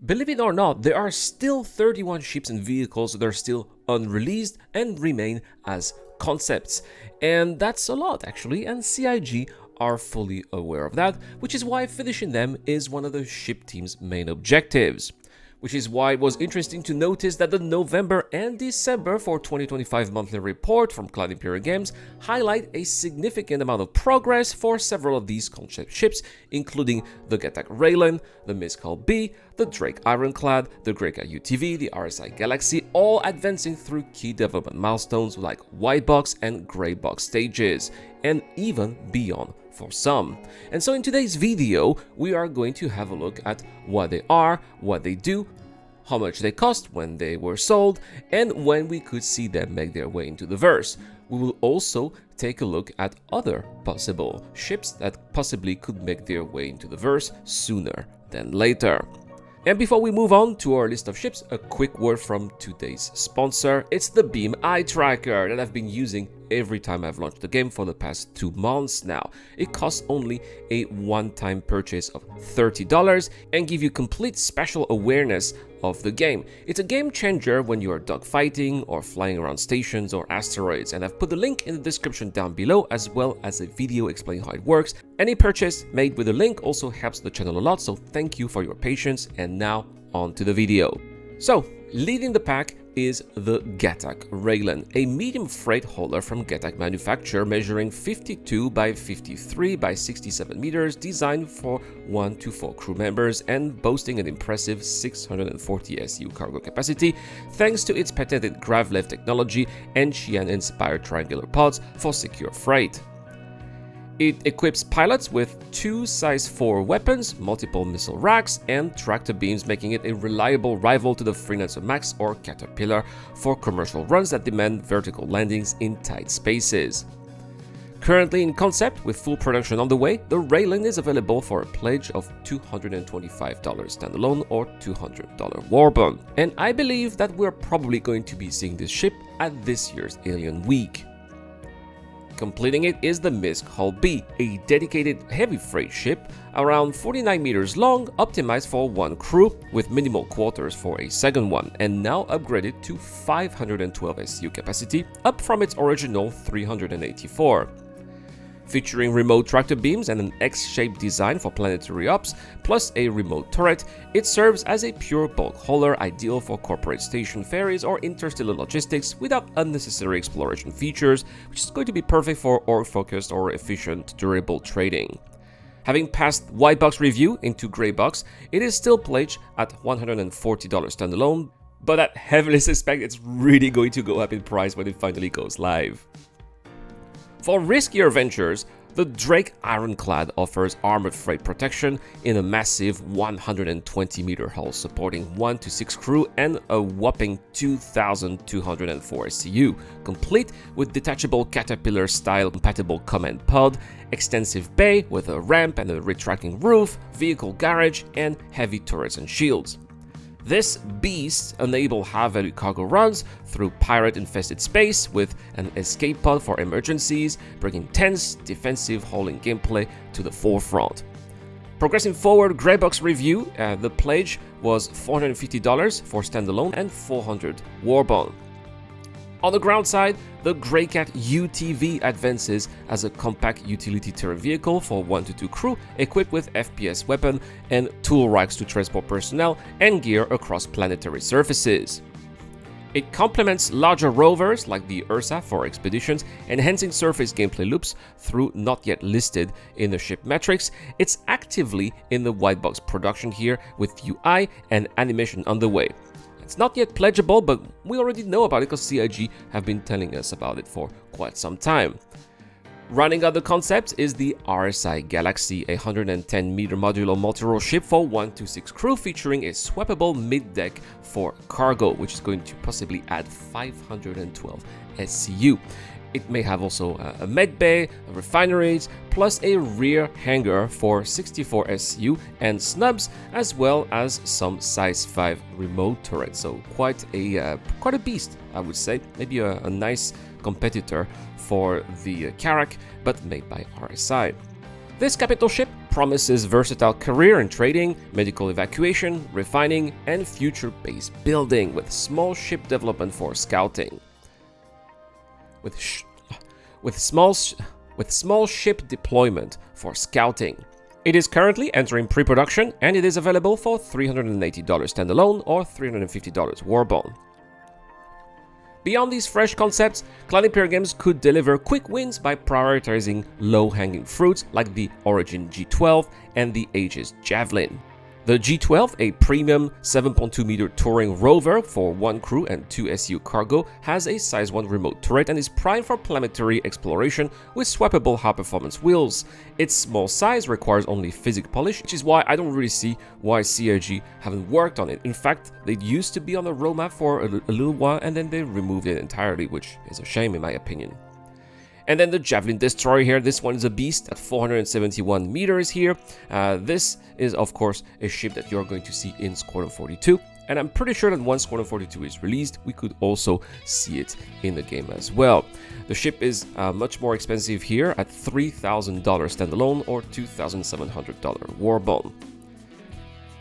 Believe it or not, there are still 31 ships and vehicles that are still unreleased and remain as concepts. And that's a lot actually, and CIG are fully aware of that, which is why finishing them is one of the ship team's main objectives. Which is why it was interesting to notice that the November and December for 2025 monthly report from Cloud Imperial Games highlight a significant amount of progress for several of these concept ships, including the Getak Raylan, the Mizkal B, the Drake Ironclad, the Kraken UTV, the RSI Galaxy, all advancing through key development milestones like white box and grey box stages, and even beyond for some. And so in today's video, we are going to have a look at what they are, what they do, how much they cost, when they were sold, and when we could see them make their way into the verse. We will also take a look at other possible ships that possibly could make their way into the verse sooner than later. And before we move on to our list of ships, a quick word from today's sponsor. It's the Beam Eye Tracker that I've been using every time I've launched the game for the past 2 months now. It costs only a one-time purchase of $30 and give you complete spatial awareness of the game. It's a game changer when you are dogfighting or flying around stations or asteroids, and I've put the link in the description down below, as well as a video explaining how it works. Any purchase made with a link also helps the channel a lot, so thank you for your patience. And now on to the video. So, leading the pack is the Getak Raylan, a medium freight hauler from Getak manufacture, measuring 52 by 53 by 67 meters, designed for 1 to 4 crew members and boasting an impressive 640 SU cargo capacity thanks to its patented Gravlev technology and Xi'an-inspired triangular pods for secure freight. It equips pilots with 2 size 4 weapons, multiple missile racks, and tractor beams, making it a reliable rival to the Freelancer Max or Caterpillar for commercial runs that demand vertical landings in tight spaces. Currently in concept, with full production on the way, the Raylan is available for a pledge of $225 standalone or $200 warbond. And I believe that we're probably going to be seeing this ship at this year's Alien Week. Completing it is the Mizkal B, a dedicated heavy freight ship around 49 meters long, optimized for 1 crew with minimal quarters for a second one, and now upgraded to 512 SU capacity, up from its original 384. Featuring remote tractor beams and an X-shaped design for planetary ops, plus a remote turret, it serves as a pure bulk hauler ideal for corporate station ferries or interstellar logistics without unnecessary exploration features, which is going to be perfect for org-focused or efficient, durable trading. Having passed white box review into grey box, it is still pledged at $140 standalone, but I heavily suspect it's really going to go up in price when it finally goes live. For riskier ventures, the Drake Ironclad offers armored freight protection in a massive 120-meter hull supporting 1 to 6 crew and a whopping 2,204 SCU, complete with detachable Caterpillar-style compatible command pod, extensive bay with a ramp and a retracting roof, vehicle garage, and heavy turrets and shields. This beast enables high-value cargo runs through pirate-infested space with an escape pod for emergencies, bringing tense, defensive hauling gameplay to the forefront. Progressing forward, Greybox review, the pledge was $450 for standalone and $400 warbond. On the ground side, the Greycat UTV advances as a compact utility terrain vehicle for 1 to 2 crew, equipped with FPS weapon and tool racks to transport personnel and gear across planetary surfaces. It complements larger rovers like the Ursa for expeditions, enhancing surface gameplay loops through not yet listed in the ship metrics. It's actively in the white box production here with UI and animation underway. It's not yet pledgeable, but we already know about it because CIG have been telling us about it for quite some time. Running out the concept is the RSI Galaxy, a 110-meter modular multi-role ship for 1 to 6 crew, featuring a swappable mid-deck for cargo, which is going to possibly add 512 SCU. It may have also a med bay, refineries, plus a rear hangar for 64 SU and snubs, as well as some size 5 remote turrets. So quite a beast, I would say. Maybe a nice competitor for the Karak, but made by RSI. This capital ship promises versatile career in trading, medical evacuation, refining, and future base building, with small ship development for scouting. With small ship deployment for scouting. It is currently entering pre-production, and it is available for $380 standalone or $350 Warbone. Beyond these fresh concepts, Clan Imperial Games could deliver quick wins by prioritizing low-hanging fruits like the Origin G12 and the Aegis Javelin. The G12, a premium 7.2-meter touring rover for 1 crew and 2 SU cargo, has a size 1 remote turret and is primed for planetary exploration with swappable high-performance wheels. Its small size requires only physics polish, which is why I don't really see why CIG haven't worked on it. In fact, they used to be on the roadmap for a little while and then they removed it entirely, which is a shame in my opinion. And then the Javelin Destroyer here, this one is a beast at 471 meters here. This is of course a ship that you're going to see in Squadron 42. And I'm pretty sure that once Squadron 42 is released, we could also see it in the game as well. The ship is much more expensive here at $3,000 standalone or $2,700 Warbone.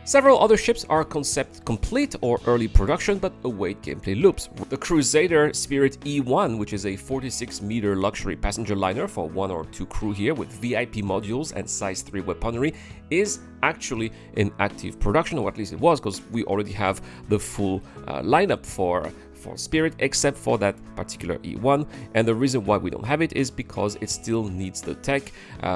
Several other ships are concept complete or early production but await gameplay loops. The Crusader Spirit E1, which is a 46-meter luxury passenger liner for 1 or 2 crew here with VIP modules and size 3 weaponry, is actually in active production, or at least it was, because we already have the full lineup for Spirit, except for that particular E1, and the reason why we don't have it is because it still needs the tech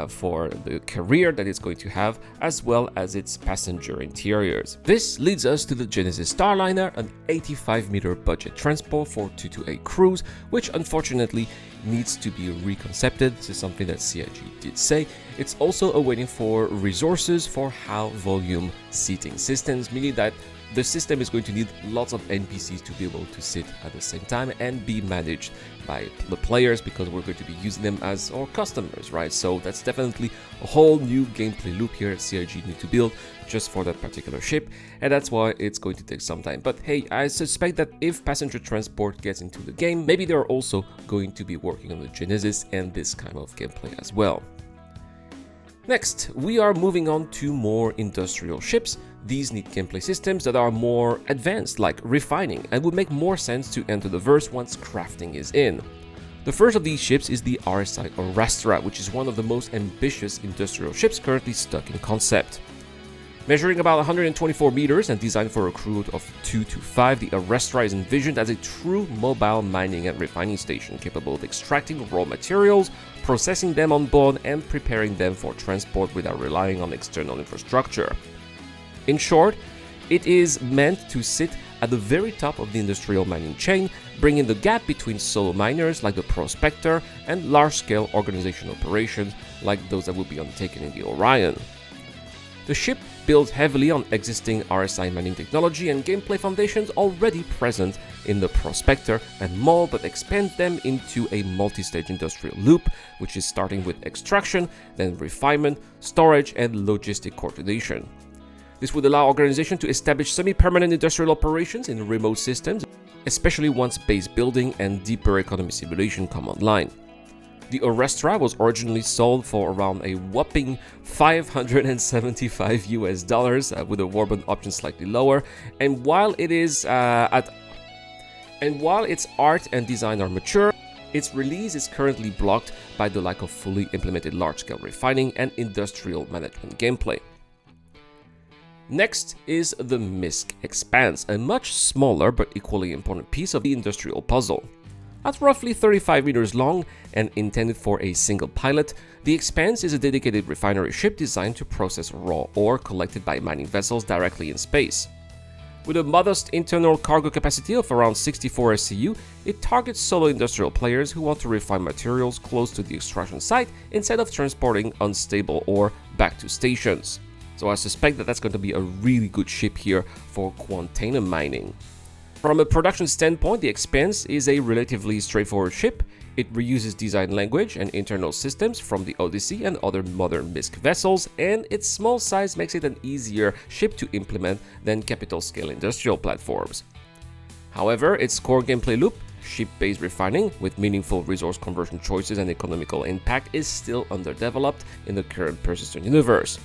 for the career that it's going to have, as well as its passenger interiors. This leads us to the Genesis Starliner, an 85-meter budget transport for 2 to 8 crews, which unfortunately needs to be reconcepted. This is something that CIG did say. It's also awaiting for resources for high-volume seating systems, meaning that the system is going to need lots of NPCs to be able to sit at the same time and be managed by the players, because we're going to be using them as our customers, right? So that's definitely a whole new gameplay loop here that CIG need to build just for that particular ship, and that's why it's going to take some time. But hey, I suspect that if passenger transport gets into the game, maybe they're also going to be working on the Genesis and this kind of gameplay as well. Next, we are moving on to more industrial ships. These need gameplay systems that are more advanced, like refining, and would make more sense to enter the verse once crafting is in. The first of these ships is the RSI Orastra, which is one of the most ambitious industrial ships currently stuck in concept. Measuring about 124 meters and designed for a crew of 2 to 5, the Orastra is envisioned as a true mobile mining and refining station capable of extracting raw materials, processing them on board, and preparing them for transport without relying on external infrastructure. In short, it is meant to sit at the very top of the industrial mining chain, bringing the gap between solo miners like the Prospector and large-scale organization operations like those that will be undertaken in the Orion. The ship builds heavily on existing RSI mining technology and gameplay foundations already present in the Prospector and Maul, but expands them into a multi-stage industrial loop, which is starting with extraction, then refinement, storage, and logistic coordination. This would allow organizations to establish semi-permanent industrial operations in remote systems, especially once base building and deeper economy simulation come online. The Orastra was originally sold for around a whopping $575 with a Warbond option slightly lower, and while its art and design are mature, its release is currently blocked by the lack of fully implemented large-scale refining and industrial management gameplay. Next is the MISC Expanse, a much smaller but equally important piece of the industrial puzzle. At roughly 35 meters long and intended for a single pilot, the Expanse is a dedicated refinery ship designed to process raw ore collected by mining vessels directly in space. With a modest internal cargo capacity of around 64 SCU, it targets solo industrial players who want to refine materials close to the extraction site instead of transporting unstable ore back to stations. So I suspect that that's going to be a really good ship here for Quantenna mining. From a production standpoint, the Expanse is a relatively straightforward ship. It reuses design language and internal systems from the Odyssey and other modern MISC vessels, and its small size makes it an easier ship to implement than capital-scale industrial platforms. However, its core gameplay loop, ship-based refining with meaningful resource conversion choices and economical impact, is still underdeveloped in the current persistent universe.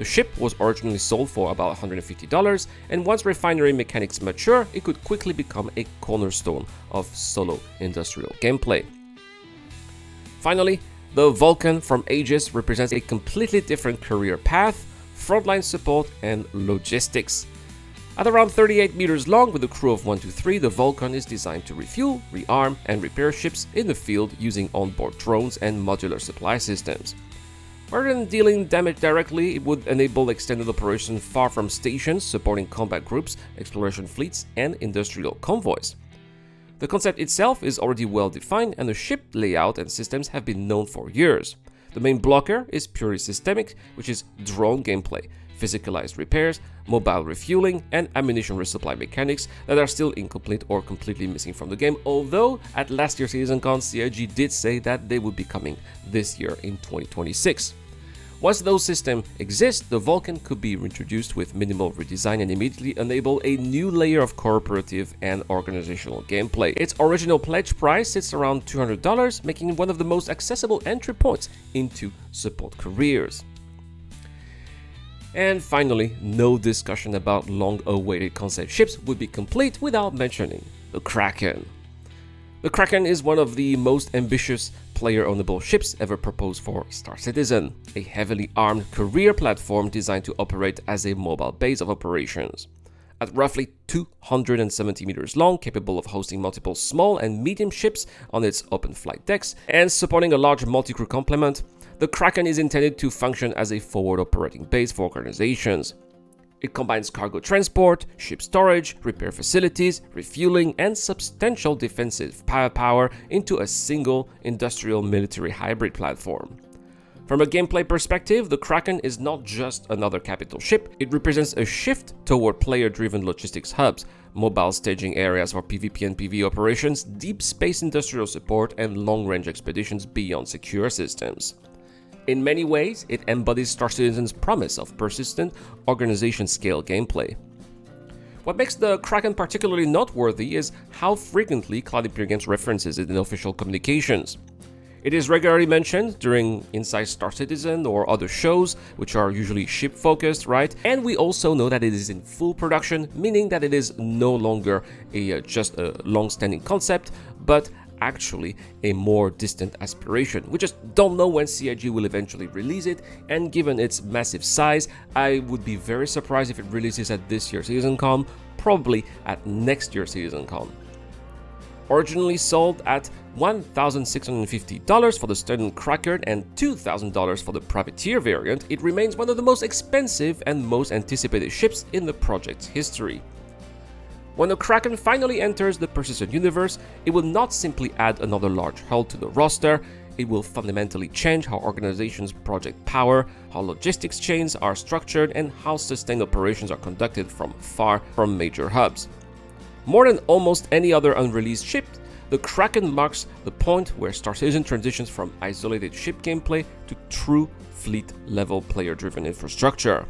The ship was originally sold for about $150, and once refinery mechanics mature, it could quickly become a cornerstone of solo industrial gameplay. Finally, the Vulcan from Aegis represents a completely different career path, frontline support, and logistics. At around 38 meters long with a crew of 1 to 3, the Vulcan is designed to refuel, rearm, and repair ships in the field using onboard drones and modular supply systems. Rather than dealing damage directly, it would enable extended operations far from stations, supporting combat groups, exploration fleets, and industrial convoys. The concept itself is already well defined, and the ship layout and systems have been known for years. The main blocker is purely systemic, which is drone gameplay, physicalized repairs, mobile refueling, and ammunition resupply mechanics that are still incomplete or completely missing from the game, although at last year's SeasonCon, CIG did say that they would be coming this year in 2026. Once those systems exist, the Vulcan could be reintroduced with minimal redesign and immediately enable a new layer of cooperative and organizational gameplay. Its original pledge price sits around $200, making it one of the most accessible entry points into support careers. And finally, no discussion about long-awaited concept ships would be complete without mentioning the Kraken. The Kraken is one of the most ambitious player-ownable ships ever proposed for Star Citizen, a heavily armed career platform designed to operate as a mobile base of operations. At roughly 270 meters long, capable of hosting multiple small and medium ships on its open flight decks, and supporting a large multi-crew complement, the Kraken is intended to function as a forward operating base for organizations. It combines cargo transport, ship storage, repair facilities, refueling, and substantial defensive firepower into a single industrial military hybrid platform. From a gameplay perspective, the Kraken is not just another capital ship, it represents a shift toward player-driven logistics hubs, mobile staging areas for PvP and PvE operations, deep space industrial support, and long-range expeditions beyond secure systems. In many ways, it embodies Star Citizen's promise of persistent, organization-scale gameplay. What makes the Kraken particularly noteworthy is how frequently Cloud Imperium Games references it in official communications. It is regularly mentioned during Inside Star Citizen or other shows, which are usually ship-focused, right? And we also know that it is in full production, meaning that it is no longer just a long-standing concept, but actually a more distant aspiration. We just don't know when CIG will eventually release it, and given its massive size, I would be very surprised if it releases at this year's SeasonCon, probably at next year's SeasonCon. Originally sold at $1,650 for the standard Kraken and $2,000 for the Privateer variant, it remains one of the most expensive and most anticipated ships in the project's history. When the Kraken finally enters the Persistent universe, it will not simply add another large hull to the roster, it will fundamentally change how organizations project power, how logistics chains are structured, and how sustained operations are conducted from far from major hubs. More than almost any other unreleased ship, the Kraken marks the point where Star Citizen transitions from isolated ship gameplay to true fleet-level player-driven infrastructure.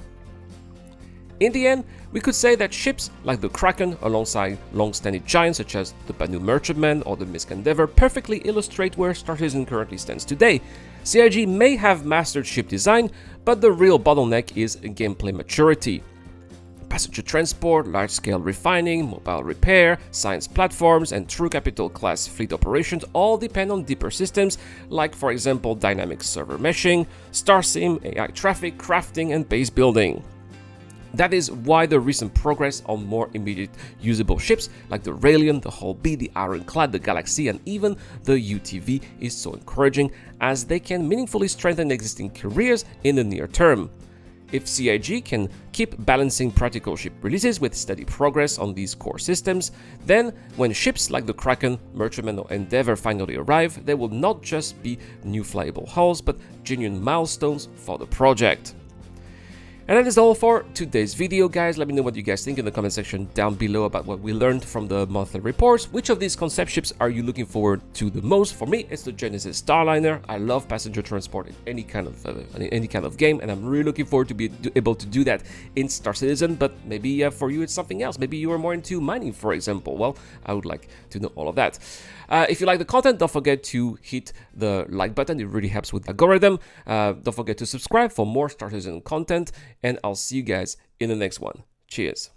In the end, we could say that ships like the Kraken, alongside long-standing giants such as the Banu Merchantman or the Misk Endeavor, perfectly illustrate where Star Citizen currently stands today. CIG may have mastered ship design, but the real bottleneck is gameplay maturity. Passenger transport, large-scale refining, mobile repair, science platforms, and true capital-class fleet operations all depend on deeper systems like, for example, dynamic server meshing, StarSim, AI traffic, crafting, and base building. That is why the recent progress on more immediate usable ships like the Raelian, the Hull B, the Ironclad, the Galaxy, and even the UTV is so encouraging, as they can meaningfully strengthen existing careers in the near term. If CIG can keep balancing practical ship releases with steady progress on these core systems, then when ships like the Kraken, Merchantman, or Endeavor finally arrive, they will not just be new flyable hulls, but genuine milestones for the project. And that is all for today's video, guys. Let me know what you guys think in the comment section down below about what we learned from the monthly reports. Which of these concept ships are you looking forward to the most? For me, it's the Genesis Starliner. I love passenger transport in any kind of game, and I'm really looking forward to be able to do that in Star Citizen. But maybe for you it's something else. Maybe you are more into mining, for example. Well, I would like to know all of that. If you like the content, don't forget to hit the like button. It really helps with the algorithm. Don't forget to subscribe for more Star Citizen content. and I'll see you guys in the next one. Cheers.